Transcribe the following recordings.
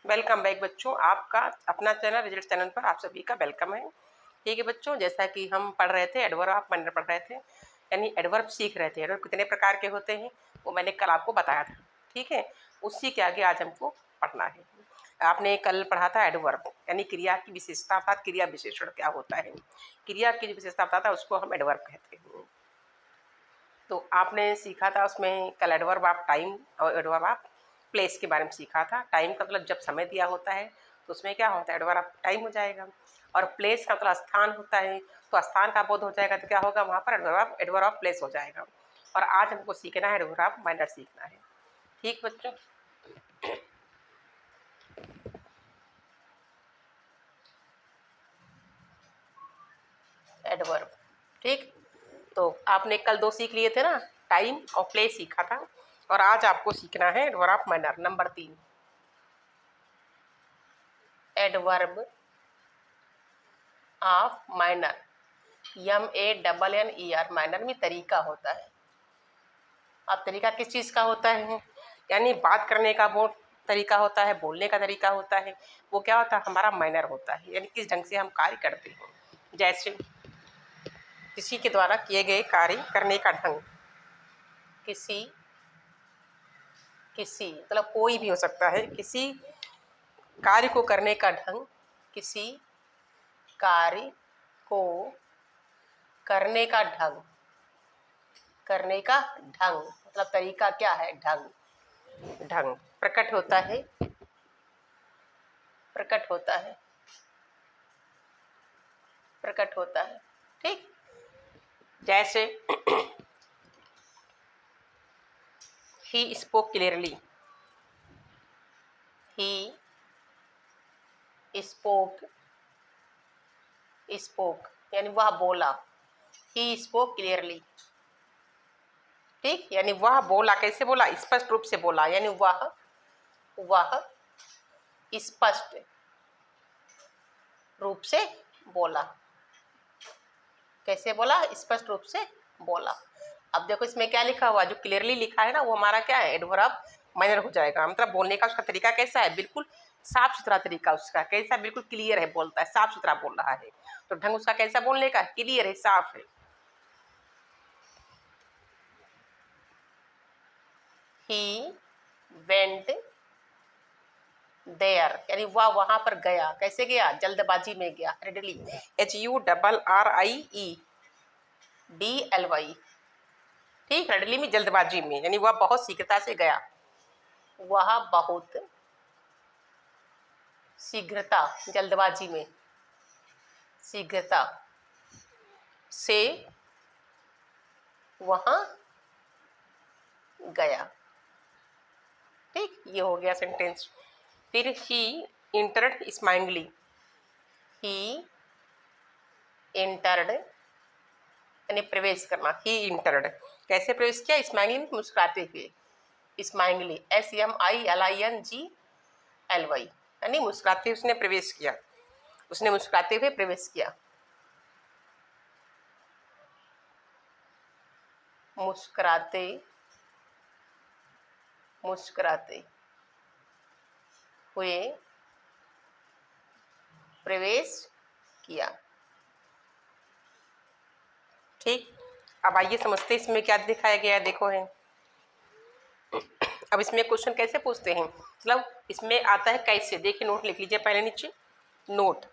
Welcome back बच्चों, आपका अपना चैनल रिजल्ट चैनल पर आप सभी का वेलकम है। ठीक है बच्चों, जैसा कि हम पढ़ रहे थे एडवर्ब ऑफ मैनर पढ़ रहे थे, यानी एडवर्ब सीख रहे थे। एडवर्ब कितने प्रकार के होते हैं वो मैंने कल आपको बताया था। ठीक है, उसी के आगे आज हमको पढ़ना है। आपने कल पढ़ा था एडवर्ब यानी क्रिया की विशेषता अर्थात क्रिया विशेषण क्या होता है। क्रिया की जो विशेषता बताता है उसको हम एडवर्ब कहते हैं। तो आपने सीखा था उसमें कल एडवर्ब ऑफ टाइम और एडवर्ब ऑफ प्लेस के बारे में सीखा था। टाइम का मतलब जब समय दिया होता है तो उसमें क्या होता है, एडवर्ब ऑफ टाइम हो जाएगा। और प्लेस का मतलब स्थान होता है, तो स्थान का बोध हो जाएगा तो क्या होगा, वहाँ पर एडवर्ब ऑफ प्लेस हो जाएगा। और आज हमको सीखना है एडवर्ब ऑफ मैनर सीखना है। ठीक बच्चों, एडवर्ब। ठीक, तो आपने कल 2 सीख लिए थे ना, टाइम और प्लेस सीखा था। और आज आपको सीखना है adverb of manner number 3, adverb of minor. MANNER minor में तरीका होता है। अब तरीका किस चीज़ का होता है, यानी बात करने का वो तरीका होता है, बोलने का तरीका होता है। वो क्या होता है, हमारा मैनर होता है, यानी किस ढंग से हम कार्य करते हैं। जैसे किसी के द्वारा किए गए कार्य करने का ढंग, किसी मतलब कोई भी हो सकता है, किसी कार्य को करने का ढंग, किसी कार्य को करने का ढंग, करने का ढंग मतलब तरीका क्या है, ढंग प्रकट होता है, प्रकट होता है। ठीक, जैसे he spoke clearly, he spoke यानी वह बोला, he spoke clearly। ठीक, यानी वह बोला, कैसे बोला, स्पष्ट रूप से बोला, यानी वह स्पष्ट रूप से बोला। कैसे बोला, स्पष्ट रूप से बोला। अब देखो इसमें क्या लिखा हुआ, जो क्लियरली लिखा है ना वो हमारा क्या है, एडवर्ब माइनर हो जाएगा। मतलब बोलने का उसका तरीका कैसा है, बिल्कुल साफ सुथरा तरीका उसका कैसा, बिल्कुल क्लियर है, बोलता है, साफ सुथरा बोल रहा है। तो ढंग उसका कैसा बोलने का, क्लियर है, साफ है। ही वेंट देयर यानी वह वहां पर गया, कैसे गया, जल्दबाजी में गया, रेडली, HURRIEDLY। ठीक, रेडली में जल्दबाजी में, यानी वह बहुत शीघ्रता से गया, वह बहुत शीघ्रता, जल्दबाजी में, शीघ्रता से वहां गया। ठीक, ये हो गया सेंटेंस। फिर ही इंटर्ड स्माइलिंगली, ही इंटर्ड यानी प्रवेश करना, ही इंटर्ड कैसे प्रवेश किया, स्माइलिंग मुस्कुराते हुए, स्माइलिंगली SMILINGLY यानी मुस्कुराते उसने प्रवेश किया, उसने मुस्कुराते हुए प्रवेश किया। मुस्कुराते हुए प्रवेश किया। ठीक, अब आइए समझते हैं इसमें क्या दिखाया गया है। देखो है, अब इसमें क्वेश्चन कैसे पूछते हैं, मतलब इसमें आता है कैसे। देखिए नोट लिख लीजिए पहले नीचे, नोट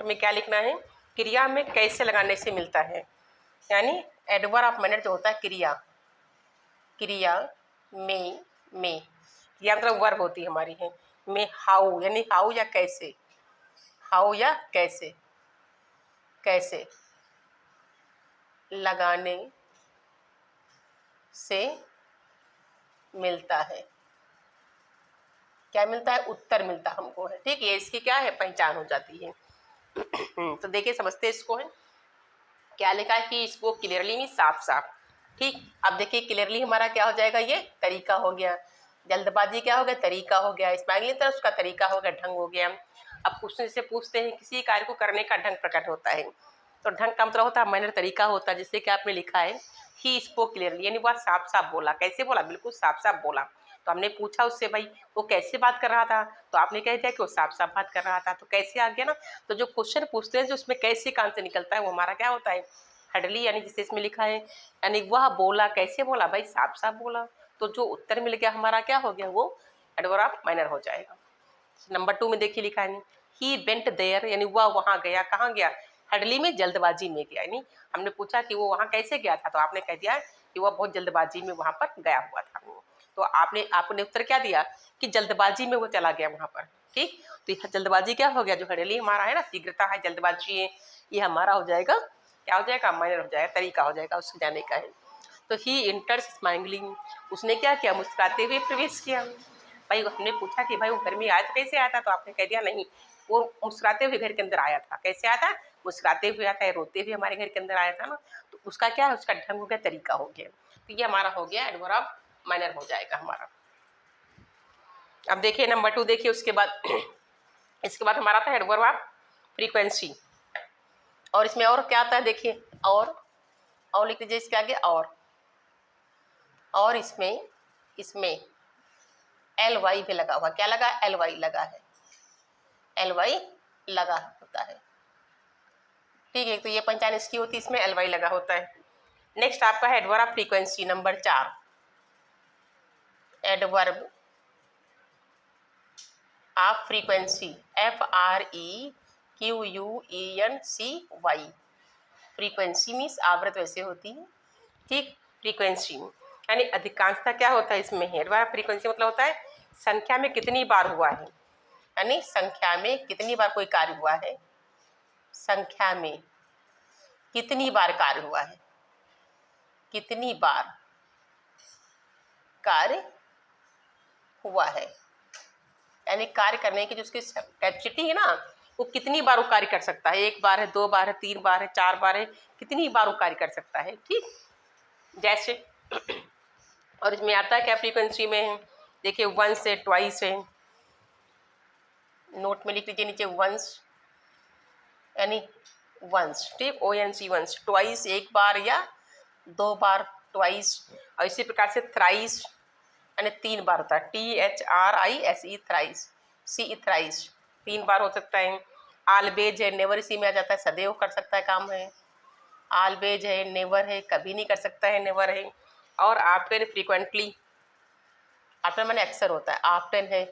में क्या लिखना है, क्रिया में कैसे लगाने से मिलता है, यानी एडवर्ब ऑफ मैनर जो होता है क्रिया में क्रिया मतलब वर्ब होती है हमारी है, में हाउ यानी हाउ या कैसे लगाने से मिलता है, क्या मिलता है, उत्तर मिलता हमको है। ठीक, ये इसकी क्या है, पहचान हो जाती है। तो देखिए समझते इसको है, क्या लिखा है कि इसको क्लियरली में साफ। ठीक, अब देखिए क्लियरली हमारा क्या हो जाएगा, ये तरीका हो गया, जल्दबाजी क्या हो गया, तरीका हो गया, स्माइलिंग तरह उसका तरीका हो गया, ढंग हो गया। अब क्वेश्चन से पूछते हैं किसी कार्य को करने का ढंग प्रकट होता है, तो ढंग का मतलब होता है मैनर, तरीका होता है, जैसे कि आपने लिखा है ही स्पोक क्लियरली, यानी वह साफ साफ बोला। कैसे बोला? बिल्कुल साफ साफ बोला। तो हमने पूछा उससे भाई वो कैसे बात कर रहा था, तो आपने कह दिया कि वो साफ साफ बात कर रहा था। तो कैसे आ गया ना, तो जो क्वेश्चन पूछते हैं जो उसमें कैसे का आंसर निकलता है वो हमारा क्या होता है? हडली, यानी जिसे इसमें लिखा है, यानी वह बोला कैसे बोला? भाई साफ साफ बोला। तो जो उत्तर मिल गया हमारा क्या हो गया? वो एडवर्ब ऑफ माइनर हो जाएगा। नंबर 2 में देखिए लिखा है ही वेंट देयर, यानी वह वहां गया। कहाँ गया? हडली में, जल्दबाजी में गया। यानी हमने पूछा कि वो वहां कैसे गया था, तो आपने कह दिया कि वह बहुत जल्दबाजी में वहां पर गया हुआ था। तो आपने उत्तर क्या दिया कि जल्दबाजी में वो चला गया वहां पर। ठीक, तो यह जल्दबाजी क्या हो गया? जो हडली हमारा है ना, शीघ्रता है, जल्दबाजी है, ये हमारा हो जाएगा, क्या हो जाएगा? माइनर हो जाएगा, तरीका हो जाएगा उससे जाने का है। तो ही इंटर्स स्माइलिंग, उसने क्या किया? मुस्कुराते हुए प्रवेश किया। भाई हमने पूछा कि भाई वो घर में आया तो कैसे आया था, तो आपने कह दिया नहीं, वो मुस्कुराते हुए घर के अंदर आया था। कैसे आया था? मुस्कुराते हुए आया था, रोते हुए हमारे घर के अंदर आया था ना। तो उसका क्या है? उसका ढंग हो गया, तरीका हो गया। तो ये हमारा हो गया एडवर्ब ऑफ माइनर हो जाएगा हमारा। अब देखिए नंबर 2 देखिए, उसके बाद इसके बाद हमारा था एडवर्ब ऑफ फ्रीक्वेंसी। और इसमें और क्या आता है देखिए, और लिख लीजिए इसके आगे और इसमें एल वाई भी लगा हुआ। क्या लगा? एल वाई लगा है, एल वाई लगा होता है। ठीक है, तो ये पहचान इसकी होती है, इसमें एल वाई लगा होता है। नेक्स्ट आपका है adverb of frequency number 4। Adverb of frequency, FREQUENCY। Frequency means आवृत्ति वैसे होती है। ठीक, फ्रीक्वेंसी यानी अधिकांशता क्या होता है इसमें? एडवर्ब फ्रीक्वेंसी मतलब होता है संख्या में कितनी बार हुआ है, यानी संख्या में कितनी बार कोई कार्य हुआ है, संख्या में कितनी बार कार्य हुआ है, कितनी बार कार्य हुआ है, यानी कार्य करने की जो उसकी कैपेसिटी है ना, वो कितनी बार वो कार्य कर सकता है। 1 बार है, 2 बार है, 3 बार है, 4 बार है, कितनी बार वो कार्य कर सकता है। ठीक, जैसे और इसमें आता है क्या फ्रीक्वेंसी में? देखिए वंस है, ट्वाइस है, नोट में लिख लीजिए नीचे वंस, यानी वंस, ठीक, ONC वंस। ट्वाइस 1 बार या 2 बार, ट्वाइस। और इसी प्रकार से थ्राइस यानी 3 बार होता है, THRISE थ्राइस, CE थ्राइस, 3 बार हो सकता है। आलवेज है, नेवर इसी में आ जाता है, सदैव कर सकता है काम है। आलवेज है, नेवर है, कभी नहीं कर सकता है, नेवर है। और आफ्टर फ्रीक्वेंटली, आफ्टर मैंने अक्सर होता है, आफ्टन है,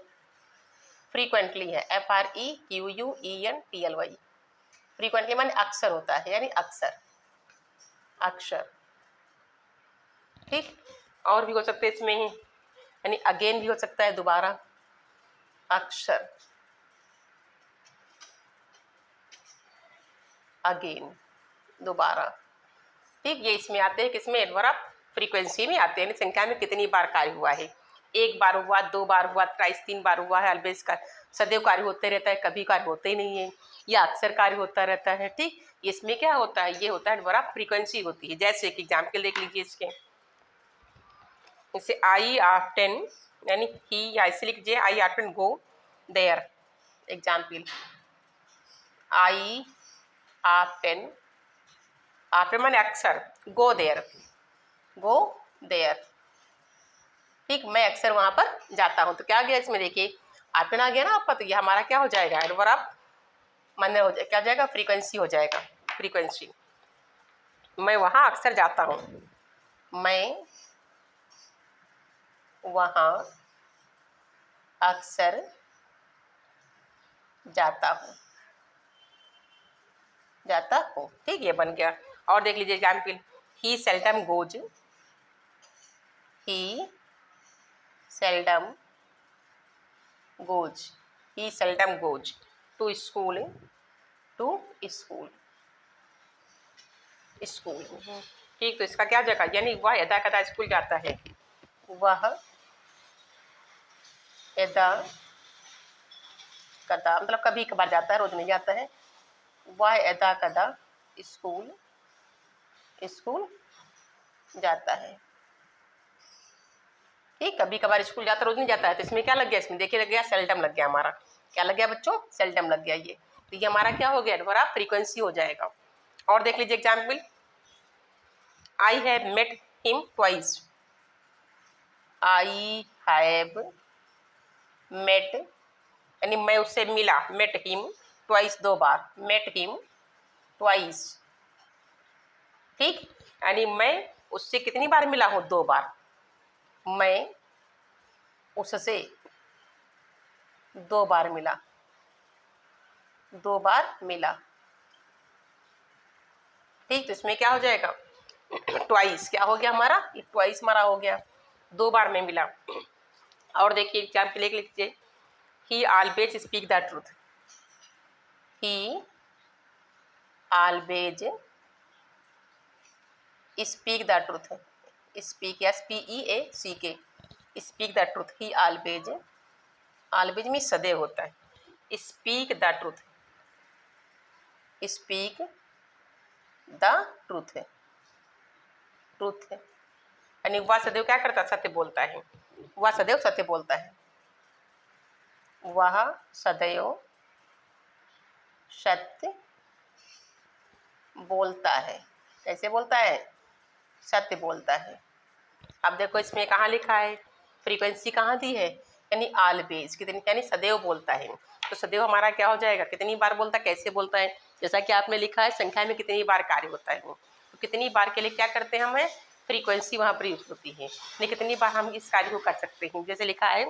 फ्रीक्वेंटली है, FREQUENTLY। फ्रीक्वेंटली माने अक्सर होता है, यानी अक्सर, अक्षर। ठीक, और भी हो सकते हैं इसमें, यानी अगेन भी हो सकता है, दोबारा, अक्षर, अगेन, दोबारा। ठीक, ये इसमें आते हैं, किसमें? एडवर्ब ऑफ फ्रीक्वेंसी में आते हैं, संख्या में कितनी बार कार्य हुआ है। 1 बार हुआ, 2 बार हुआ, थ्राइस 3 बार हुआ है, ऑलवेज का सदैव कार्य होते रहता है, कभी कार्य होते ही नहीं है, या अक्सर कार्य होता रहता है। ठीक, इसमें क्या होता है? ये होता है एडवर्ब ऑफ फ्रीक्वेंसी होती है। जैसे एक एग्जाम्पल देख लीजिए इसके, जैसे आई ऑफ्टन, यानी ही, या ऐसे लिख लीजिए I often go there. Example, I often, after माने अक्सर, गो देयर, गो देयर। ठीक, मैं अक्सर वहां पर जाता हूं। तो क्या गया इसमें? देखिए ऑप्शन आ गया ना आपका, तो ये हमारा क्या हो जाएगा? एडवर्ब ऑफ माइनर हो जाएगा। क्या हो जाएगा? फ्रीक्वेंसी हो जाएगा, फ्रीक्वेंसी। मैं वहां अक्सर जाता हूं, मैं वहां अक्सर जाता हूं, जाता हूं। ठीक, ये बन गया। और देख लीजिए example, he seldom goes, he seldom goes, he seldom goes to school, to school, school. ठीक, तो इसका क्या जगह, यानी वह यदा कदा स्कूल जाता है, वह यदा कदा मतलब कभी कभार जाता है, रोज नहीं जाता है। वह यदा कदा स्कूल, स्कूल जाता है। ठीक, कभी कभार स्कूल जाता, रोज नहीं जाता है। तो इसमें क्या लग गया? इसमें देखिए लग गया सेल्डम लग गया हमारा। क्या लग गया बच्चों? सेल्डम लग गया ये। तो ये हमारा क्या हो गया? एडवर्ब ऑफ फ्रीक्वेंसी हो जाएगा। और देख लीजिए example, I have met him twice. I have met यानी मैं उससे मिला, मेट हिम ट्वाइस, 2 बार, मेट हिम ट्वाइस। ठीक, यानी मैं उससे कितनी बार मिला हूँ? 2 बार। मैं उससे 2 बार मिला, 2 बार मिला। ठीक, तो इसमें क्या हो जाएगा? ट्वाइस क्या हो गया हमारा? ये ट्वाइस हमारा हो गया, 2 बार में मिला। और देखिए एग्जाम के लिए लिखिए, ही always speak the truth. He always speak the truth. Speak SPEACK, speak the truth. He always, always में सदैव होता है। Speak the truth, speak the truth, truth यानी वह सदैव क्या करता है? सत्य बोलता है। वह सदैव सत्य बोलता है। वह सदैव सत्य बोलता है। कैसे बोलता है? सत्य बोलता है। अब देखो इसमें कहाँ लिखा है, फ्रीक्वेंसी कहाँ दी है? यानी ऑलवेज, कितनी, यानी सदैव बोलता है। तो सदैव हमारा क्या हो जाएगा? कितनी बार बोलता है, कैसे बोलता है? जैसा कि आपने लिखा है संख्या में कितनी बार कार्य होता है वो, तो कितनी बार के लिए क्या करते हैं हमें? फ्रीक्वेंसी वहाँ पर यूज होती है, यानी कितनी बार हम इस कार्य को कर सकते हैं। जैसे लिखा है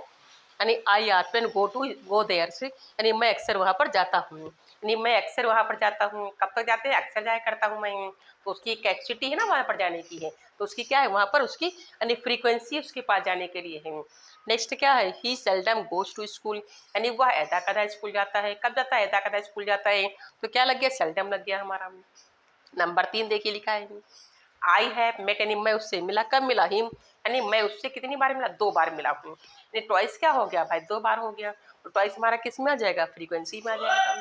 यानी आई ऑफन गो देयर से, यानी मैं अक्सर वहाँ पर जाता हूँ। यानी मैं अक्सर वहाँ पर जाता हूँ। कब तक जाते हैं? अक्सर जाया करता हूँ मैं। तो उसकी एक कैपेसिटी है ना वहाँ पर जाने की है, तो उसकी क्या है वहाँ पर? उसकी यानी फ्रीक्वेंसी उसके पास जाने के लिए है। नेक्स्ट क्या है? ही सेल्डम गोज टू स्कूल, यानी वह ऐदा कदा स्कूल जाता है। कब जाता है? ऐदा कदा स्कूल जाता है। तो क्या लग गया? सेल्डम लग गया हमारा। नंबर 3 देखिए लिखा है, आई हैव मेट, यानी मैं उससे मिला। कब मिला? हिम, यानी मैं उससे कितनी बार मिला? 2 बार मिला हूँ। ट्वाइस क्या हो गया भाई? 2 बार हो गया। तो ट्वाइस हमारा किस में आ जाएगा? फ्रीक्वेंसी में आ जाएगा।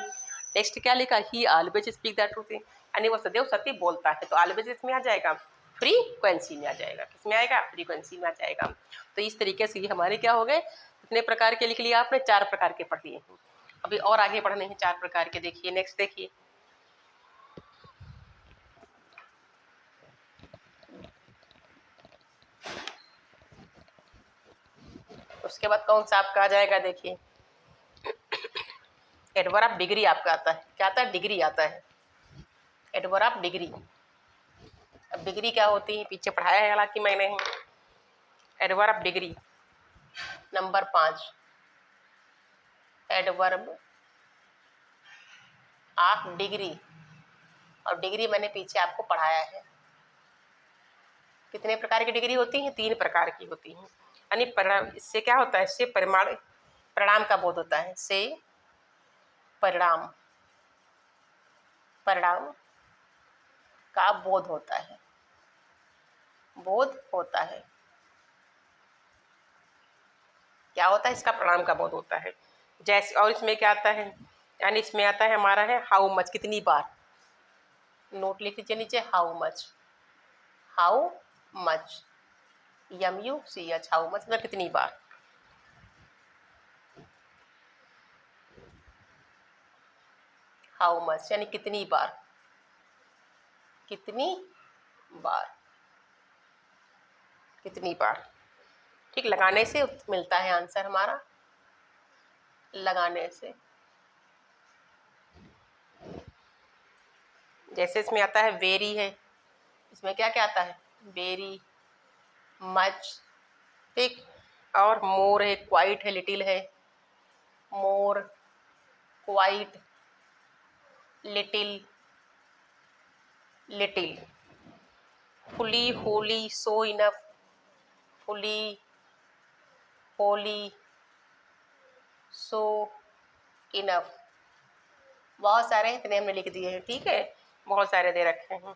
नेक्स्ट क्या लिखा? ही ऑलवेज स्पीक द ट्रूथ, यानी वो सदैव सत्य बोलता है। तो ऑलवेज इसमें आ जाएगा, फ्रीक्वेंसी में आ जाएगा। किसमें आएगा? फ्रीक्वेंसी में आ जाएगा। तो इस तरीके से ये हमारे क्या हो गए? कितने प्रकार के लिख लिया आपने? 4 प्रकार के पढ़ लिए हैं। अभी और आगे पढ़ने हैं 4 प्रकार के। देखिए नेक्स्ट देखिए, उसके बाद कौन सा आपका आ जाएगा? देखिए एडवर्ब डिग्री आपका आता है। क्या आता है? डिग्री आता है, एडवर्ब डिग्री। अब डिग्री क्या होती है पीछे पढ़ाया है हालांकि मैंने। Adverb degree number 5, adverb of degree. और डिग्री मैंने पीछे आपको पढ़ाया है। कितने प्रकार की डिग्री होती है? 3 प्रकार की होती हैं। यानी परिणाम, इससे क्या होता है? इससे परिमाण, परिणाम का बोध होता है। से परिणाम, परिणाम का बोध होता है, बोध होता है। क्या होता है? इसका परिणाम का बोध होता है। जैसे, और इसमें क्या आता है? यानी इसमें आता है हमारा है हाउ मच, कितनी बार। नोट लिख लीजिए नीचे, how much, how much, MUCH, how much मतलब कितनी बार। हाउ मच यानी कितनी बार, कितनी बार, कितनी बार। ठीक, लगाने से मिलता है आंसर हमारा, लगाने से। जैसे इसमें आता है वेरी है, इसमें क्या क्या आता है? वेरी, मच, ठीक। और मोर है, क्वाइट है, लिटिल है। More, quite, little, little. Fully, wholly, so enough, fully, wholly, so enough. बहुत सारे इतने हमने लिख दिए हैं। ठीक है, बहुत सारे दे रखे हैं।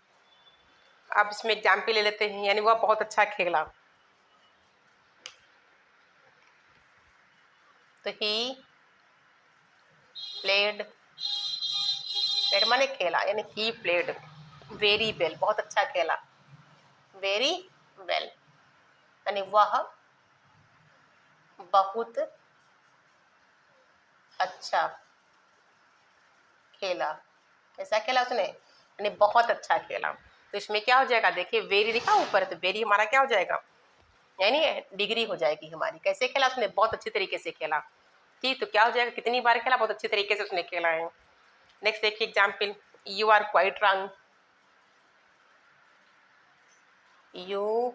अब इसमें एग्जाम्पल ले लेते हैं, यानी वह बहुत अच्छा खेला। तो ही प्लेड, प्लेड माने खेला, यानी ही प्लेड वेरी वेल, बहुत अच्छा खेला। वेरी वेल यानी वह बहुत अच्छा खेला। कैसा खेला उसने? यानी बहुत अच्छा खेला। तो इसमें क्या हो जाएगा, देखिए वेरी लिखा ऊपर, तो वेरी हमारा क्या हो जाएगा, यानी डिग्री हो जाएगी हमारी। कैसे खेला उसने, बहुत अच्छी तरीके से खेला। ठीक, तो क्या हो जाएगा, कितनी बार खेला, बहुत अच्छी तरीके से उसने खेला है। नेक्स्ट देखिए example, you are quite wrong, you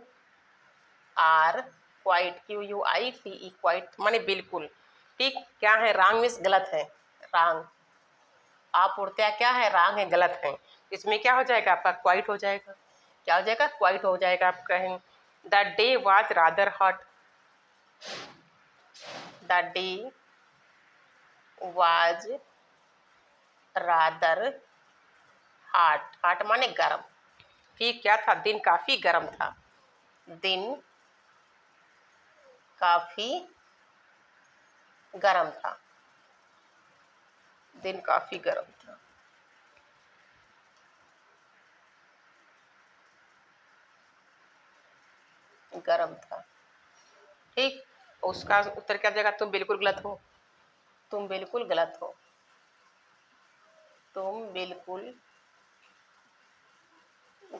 are quite, QUITE, quite माने बिल्कुल। ठीक, क्या है, रॉन्ग मीन्स गलत है, रॉन्ग। आप उड़ते क्या है, रॉन्ग है, गलत है। इसमें क्या हो जाएगा आपका, क्वाइट हो जाएगा। क्या हो जाएगा, क्वाइट हो जाएगा आपका है। The day was rather hot, the day was rather hot, hot माने गर्म। फिर क्या था, दिन काफी गर्म था, दिन काफी गर्म था, दिन काफी गर्म था। गर्म था। ठीक, उसका उत्तर क्या जाएगा, तुम बिल्कुल गलत हो, तुम बिल्कुल गलत हो, तुम बिल्कुल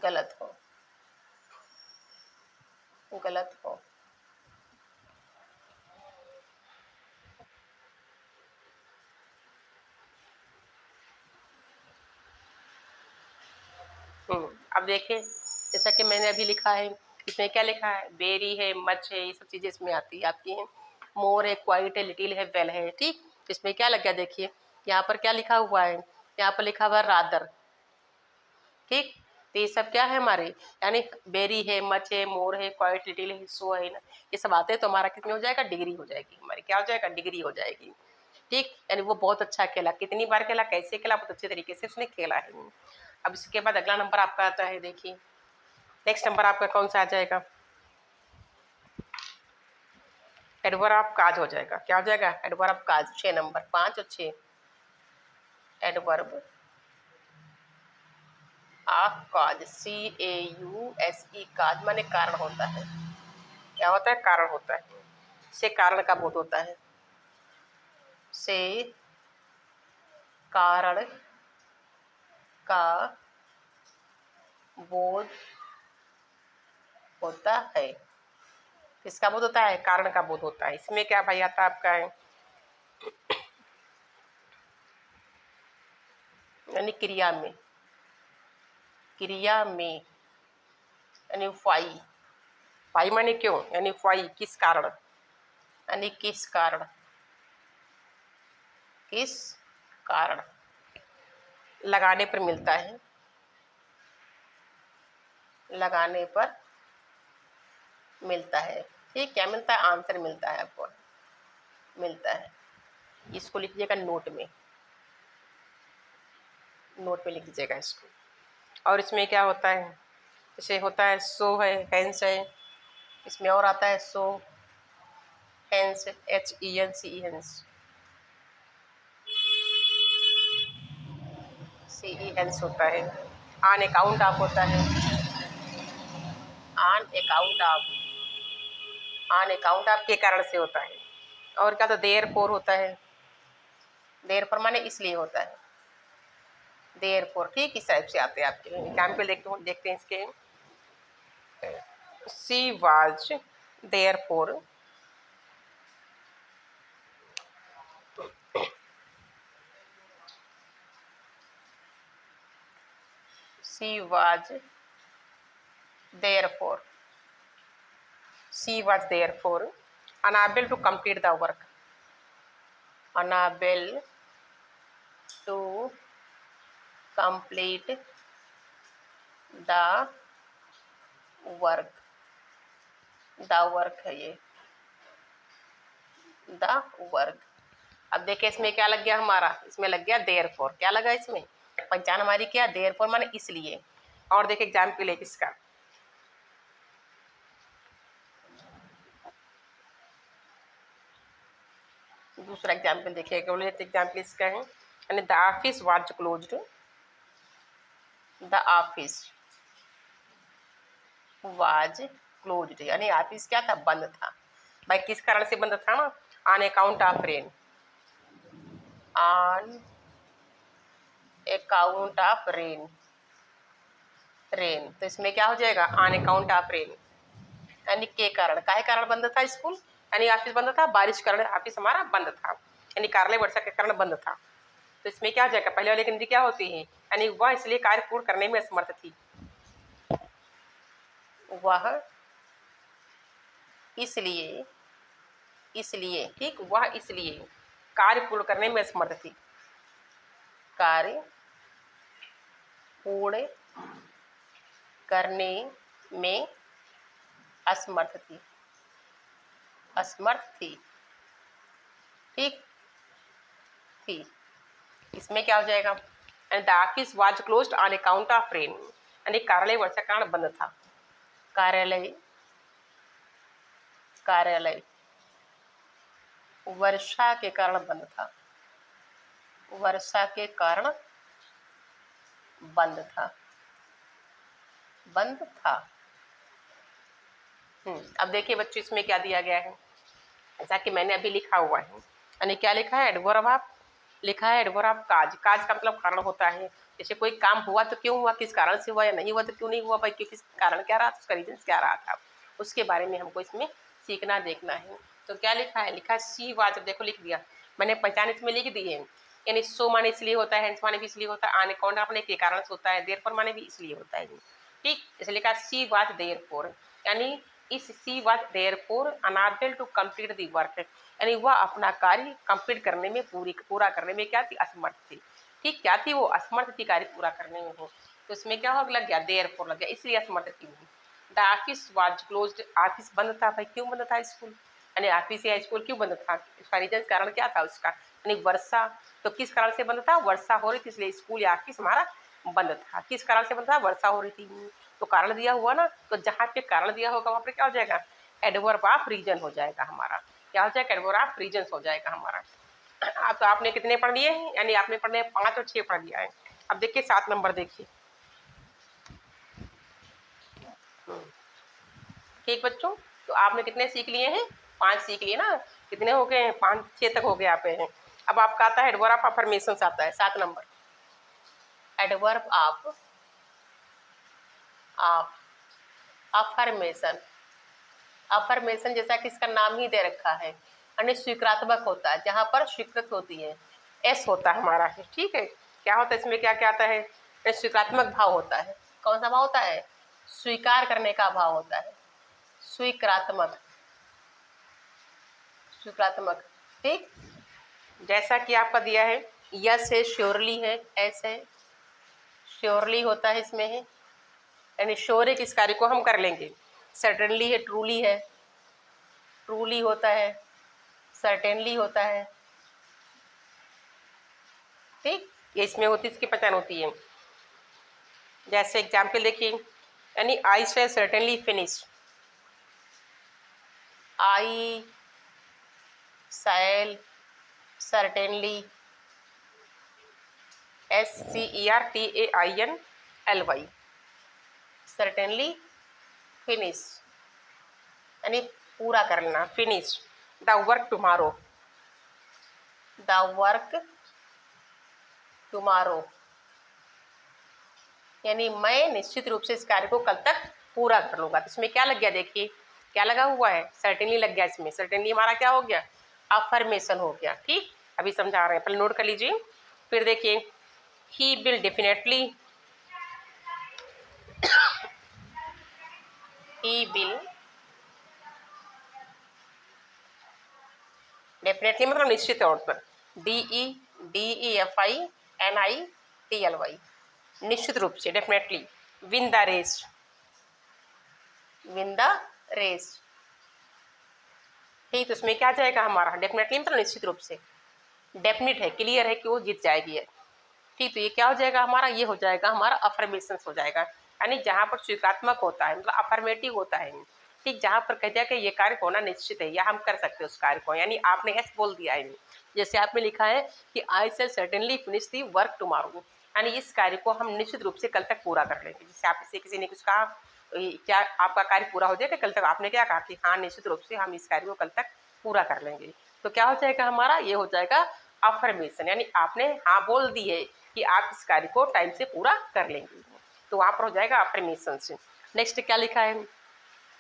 गलत हो, गलत हो। अब देखिए, जैसा कि मैंने अभी लिखा है, इसमें क्या लिखा है, बेरी है, मच है, ये सब चीजें इसमें आती है आपकी है। मोर है, क्वाइट है, लिटिल है, वेल है। ठीक, इसमें क्या लग गया, देखिए यहाँ पर क्या लिखा हुआ है, यहाँ पर लिखा हुआ है रादर। ठीक, तो ये सब क्या है हमारे, यानी बेरी है, मच है, मोर है, क्वाइट, लिटिल है, सो है ना, ये सब आते हैं, तो हमारा कितनी हो जाएगा, डिग्री हो जाएगी हमारी, क्या हो जाएगा, डिग्री हो जाएगी। ठीक, यानी वो बहुत अच्छा खेला, कितनी बार खेला, कैसे खेला, बहुत अच्छे तरीके से उसने खेला है। अब इसके बाद अगला नंबर आपका आता है, देखिए नेक्स्ट नंबर आपका कौन सा आ जाएगा, एडवर्ब ऑफ काज हो जाएगा। क्या हो जाएगा, एडवर्ब ऑफ काज, 6 नंबर, 5 और 6। एडवर्ब ऑफ काज, CAUSE, काज माने कारण होता है। क्या होता है, कारण होता है, से कारण का बोध होता है, से कारण का बोध होता है। किसका बोध होता है, कारण का बोध होता है। इसमें क्या भाई आता है आपका है, यानी क्रिया में, क्रिया में, यानी फाई, फाई माने क्यों, यानी फाई किस कारण, यानी किस कारण, किस कारण लगाने पर मिलता है, लगाने पर मिलता है। ठीक, क्या मिलता है, आंसर मिलता है आपको, मिलता है। इसको लिख दीजिएगा नोट में, नोट में लिख दीजिएगा इसको। और इसमें क्या होता है, जैसे होता है सो है, हेंस है, इसमें और आता है so, hence, HENCE, hence, CE hence होता है। ऑन अकाउंट ऑफ होता है, on account of, on account of के कारण से होता है। और क्या, तो देयर फोर होता है, देयर फोर माने इसलिए होता है, देयर फोर। ठीक, इस टाइप से आते हैं आपके एग्जाम्पल, देखते हैं इसके। She was therefore, she was therefore, she was therefore unable to complete the work, unable to complete the work, the work है ये, the work। अब देखिए इसमें क्या लग गया हमारा, इसमें लग गया therefore। क्या लगा इसमें, पहचान हमारी क्या, therefore माने इसलिए। और देखिए एग्जाम्पल है इसका, दूसरा एग्जाम्पल देखिए, एग्जाम्पल इसका है, यानी the office was closed, the office was closed, यानी ऑफिस क्या था, बंद था। भाई किस कारण से बंद था ना, on account of rain, on account of rain, rain, तो इसमें क्या हो जाएगा ऑन अकाउंट ऑफ रेन, यानी के कारण, काहे कारण बंद था स्कूल, यानी ऑफिस बंद था, बारिश के कारण ऑफिस हमारा बंद था, यानी कार्यालय वर्षा के कारण बंद था। तो इसमें क्या हो जाएगा, पहले वाली गिनती क्या होती है, यानी वह इसलिए कार्य पूर्ण करने में असमर्थ थी, वह इसलिए इसलिए ठीक, वह इसलिए कार्य पूर्ण करने में असमर्थ थी, कार्य पूर्ण करने में असमर्थ थी, असमर्थ थी, ठीक थी। इसमें क्या हो जाएगा, and the office was closed on account of rain, यानी कार्यालय वर्षा के कारण बंद था, कार्यालय वर्षा के कारण बंद था, वर्षा के कारण बंद था, बंद था। अब देखिए बच्चों इसमें क्या दिया गया है, जैसा कि मैंने अभी लिखा हुआ है, यानी क्या लिखा है, एडवर्ब ऑफ लिखा है, एडवर्ब ऑफ काज, काज का मतलब कारण होता है, जैसे कोई काम हुआ तो क्यों हुआ, किस कारण से हुआ, या नहीं हुआ तो क्यों नहीं हुआ भाई, किस कारण क्या रहा, उसका रीजन क्या रहा था, उसके बारे में हमको इसमें सीखना देखना है। तो क्या लिखा है, लिखा सी वाज, देखो लिख दिया मैंने, पहचान इसमें लिख दी है, यानी सो माने इसलिए होता है, हेंस माने भी इसलिए होता है, ऑन अकाउंट अपने के कारण से होता है, देयरफॉर माने भी इसलिए होता है, ठीक। इसलिए लिखा सी वाज देयरफॉर, यानी इस she was therefore unable to complete the work, यानी वह अपना कार्य कंप्लीट करने में पूरा करने में क्या थी, असमर्थ थी, ठीक, क्या थी वो, असमर्थ थी कार्य पूरा करने में वो, तो इसमें क्या हो लग गया, देयरफॉर लग गया, इसलिए असमर्थ थी वो। The office was closed, office बंद था भाई, क्यों बंद था स्कूल, यानी ऑफिस या स्कूल क्यों बंद था, उसका रीजन कारण क्या था उसका, यानी वर्षा, तो किस कारण से बंद था, वर्षा हो रही थी इसलिए स्कूल या ऑफिस हमारा बंद था, किस कारण से बंद था, वर्षा हो रही थी, तो कारण दिया हुआ ना, तो जहाँ पे कारण दिया होगा वहाँ पे क्या हो जाएगा, एडवर्ब ऑफ रीजन हो जाएगा हमारा, क्या हो जाएगा, एडवर्ब ऑफ रीजन हो जाएगा हमारा। आप तो आपने कितने पढ़ लिए हैं, यानी आपने पढ़ने 5 और 6 पढ़ लिया है। अब देखिए 7 नंबर देखिए, ठीक बच्चों, तो आपने कितने सीख लिए हैं, 5 सीख लिए ना, कितने हो गए हैं, 5 6 तक हो गए आप हैं। अब आपका आता है एडवर्ब ऑफ अफर्मेशन आता है 7 number, adverb of affirmation, affirmation जैसा कि इसका नाम ही दे रखा है, यानी स्वीकारात्मक होता है, जहाँ पर स्वीकृत होती है, एस होता है हमारा है, ठीक है। क्या होता है इसमें, क्या क्या आता है, स्वीकारात्मक भाव होता है, कौन सा भाव होता है, स्वीकार करने का भाव होता है, स्वीकारात्मक, स्वीकारात्मक, ठीक। जैसा कि आपका दिया है, यस है, श्योरली है, एस है, श्योरली होता है इसमें है, यानी श्योर है कि इस कार्य को हम कर लेंगे, सर्टेनली है, ट्रूली है, ट्रूली होता है, सर्टेनली होता है, ठीक, ये इसमें होती इसकी पहचान होती है। जैसे एग्जाम्पल देखिए, यानी आई शैल सर्टेनली फिनिश, आई shall certainly, SCERTAINLY, certainly finish, यानी पूरा कर लेना, finish the work tomorrow, the work tomorrow, यानी मैं निश्चित रूप से इस कार्य को कल तक पूरा कर लूंगा। तो इसमें क्या लग गया, देखिए क्या लगा हुआ है, सर्टेनली लग गया, इसमें सर्टेनली हमारा क्या हो गया, अफर्मेशन हो गया, ठीक। अभी समझा रहे हैं, पहले नोट कर लीजिए, फिर देखिए, he will definitely, he will definitely मतलब निश्चित तौर पर, DEFINITLY, निश्चित रूप से, definitely, win the race, win the race, ठीक। तो उसमें क्या जाएगा हमारा, डेफिनेटली मतलब निश्चित रूप से, डेफिनेट है, क्लियर है कि वो जीत जाएगी है, ठीक। तो ये क्या हो जाएगा हमारा, ये हो जाएगा हमारा अफर्मेशन हो जाएगा, यानी जहाँ पर स्वीकारात्मक होता है, मतलब अफर्मेटिव होता है, ठीक, जहाँ पर कहते हैं कि ये कार्य होना निश्चित है या हम कर सकते हैं उस कार्य को, यानी आपने एस बोल दिया है, जैसे आपने लिखा है कि I shall certainly finish the work tomorrow, यानी इस कार्य को हम निश्चित रूप से कल तक पूरा कर लेंगे। जैसे आपसे किसी ने कुछ कहा, क्या आपका कार्य पूरा हो जाएगा कल तक, आपने क्या कहा कि हाँ निश्चित रूप से हम इस कार्य को कल तक पूरा कर लेंगे, तो क्या हो जाएगा हमारा, ये हो जाएगा अफर्मेशन, यानी आपने हाँ बोल दी है कि आप इस कार्य को टाइम से पूरा कर लेंगे। तो वहाँ पर हो जाएगा अफर्मेशन से। नेक्स्ट क्या लिखा है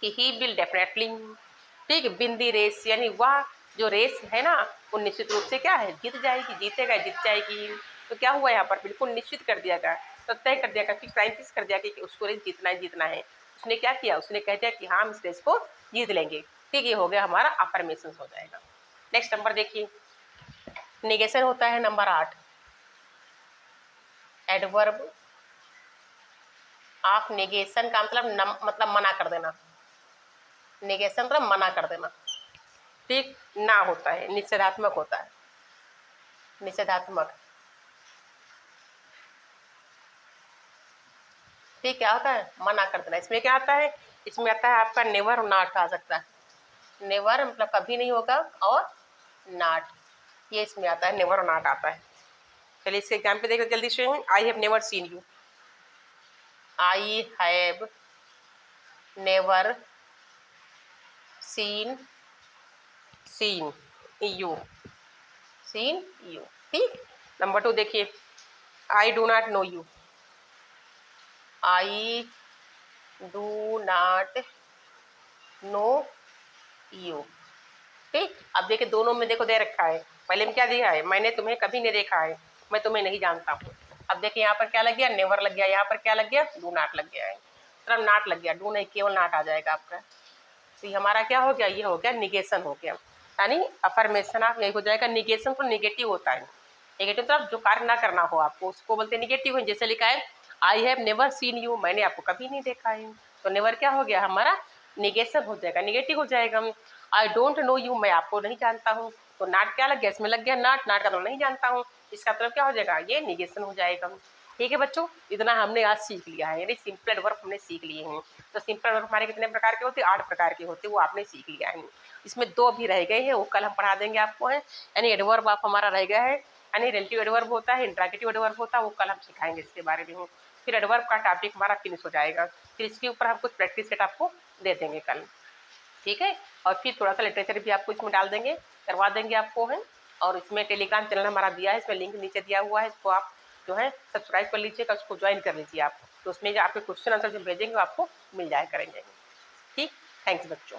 कि ही विल डेफिनेटली, ठीक, विन दी रेस, यानी वह जो रेस है ना वो निश्चित रूप से क्या है, जीत जाएगी, जीतेगा, जीत जाएगी। तो क्या हुआ यहाँ पर, बिल्कुल निश्चित कर दिया गया, तो तय कर दिया गया, फिक्स टाइम फिक्स कर दिया कि उसको रेस जीतना है, जीतना है। उसने क्या किया, उसने कह दिया कि हाँ हम इस रेस को जीत लेंगे। ठीक, ये हो गया हमारा अफर्मेशन हो जाएगा। नेक्स्ट नंबर देखिए, नेगेशन होता है नंबर 8, एडवर्ब ऑफ नेगेशन का मतलब मना कर देना। नेगेशन मतलब मना कर देना, ठीक, ना होता है, निषेधात्मक होता है, निषेधात्मक। ठीक, क्या होता है, मना कर देना। इसमें क्या आता है, इसमें आता है आपका नेवर और नॉट आ सकता है। नेवर मतलब कभी नहीं होगा, और नॉट, ये इसमें आता है, नेवर और नॉट आता है। चलिए इसके एग्जाम्पल देखो जल्दी से। I have never seen you, I have never seen you, seen you, ठीक। नंबर 2 देखिए, I do not know you, I do not know you, ठीक। अब देखिए दोनों में देखो दे रखा है, पहले में क्या दिया है, मैंने तुम्हें कभी नहीं देखा है, मैं तुम्हें नहीं जानता हूँ। अब देखिए यहाँ पर क्या लग गया, नेवर लग गया, यहाँ पर क्या लग गया, डू नॉट लग गया है, मतलब नॉट लग गया, डू नहीं केवल नॉट आ जाएगा आपका। तो ये हमारा क्या हो गया, ये हो गया निगेशन हो गया, यानी अफर्मेशन आप यही हो जाएगा। निगेशन तो निगेटिव होता है, नेगेटिव मतलब जो कार्य ना करना हो आपको उसको बोलते हैं निगेटिव है। जैसे लिखा है I have never seen you, मैंने आपको कभी नहीं देखा है, तो नेवर क्या हो गया हमारा, निगेशन हो जाएगा, निगेटिव हो जाएगा। आई डोंट नो यू, मैं आपको नहीं जानता हूँ, तो नॉट क्या लग गया, इसमें लग गया नॉट, नॉट का तो नहीं जानता हूँ, इसका मतलब क्या हो जाएगा, ये निगेशन हो जाएगा। ठीक है बच्चों, इतना हमने आज सीख लिया है, यानी सिंपल एडवर्ब हमने सीख लिए हैं। तो सिंपल एडवर्ब हमारे कितने प्रकार के होते हैं, 8 प्रकार के होते हैं, वो आपने सीख लिया है। इसमें 2 भी रह गए हैं, वो कल हम पढ़ा देंगे आपको है, यानी एडवर्ब आप हमारा रह गया है, यानी रिलेटिव एडवर्ब होता है, इंट्रागेटिव एडवर्ब होता है, वो कल हम सिखाएंगे इसके बारे में। फिर एडवर्ब का टॉपिक हमारा फिनिश हो जाएगा, फिर इसके ऊपर हम कुछ प्रैक्टिस सेट आपको दे देंगे कल, ठीक है। और फिर थोड़ा सा लिटरेचर भी आपको इसमें डाल देंगे, करवा देंगे आपको है। और इसमें टेलीग्राम चैनल हमारा दिया है, इसमें लिंक नीचे दिया हुआ है, इसको आप जो है सब्सक्राइब कर लीजिएगा, उसको ज्वाइन कर लीजिए आप, तो उसमें जो आपके क्वेश्चन आंसर जो भेजेंगे वो आपको मिल जाया करेंगे। ठीक, थैंक्स बच्चों।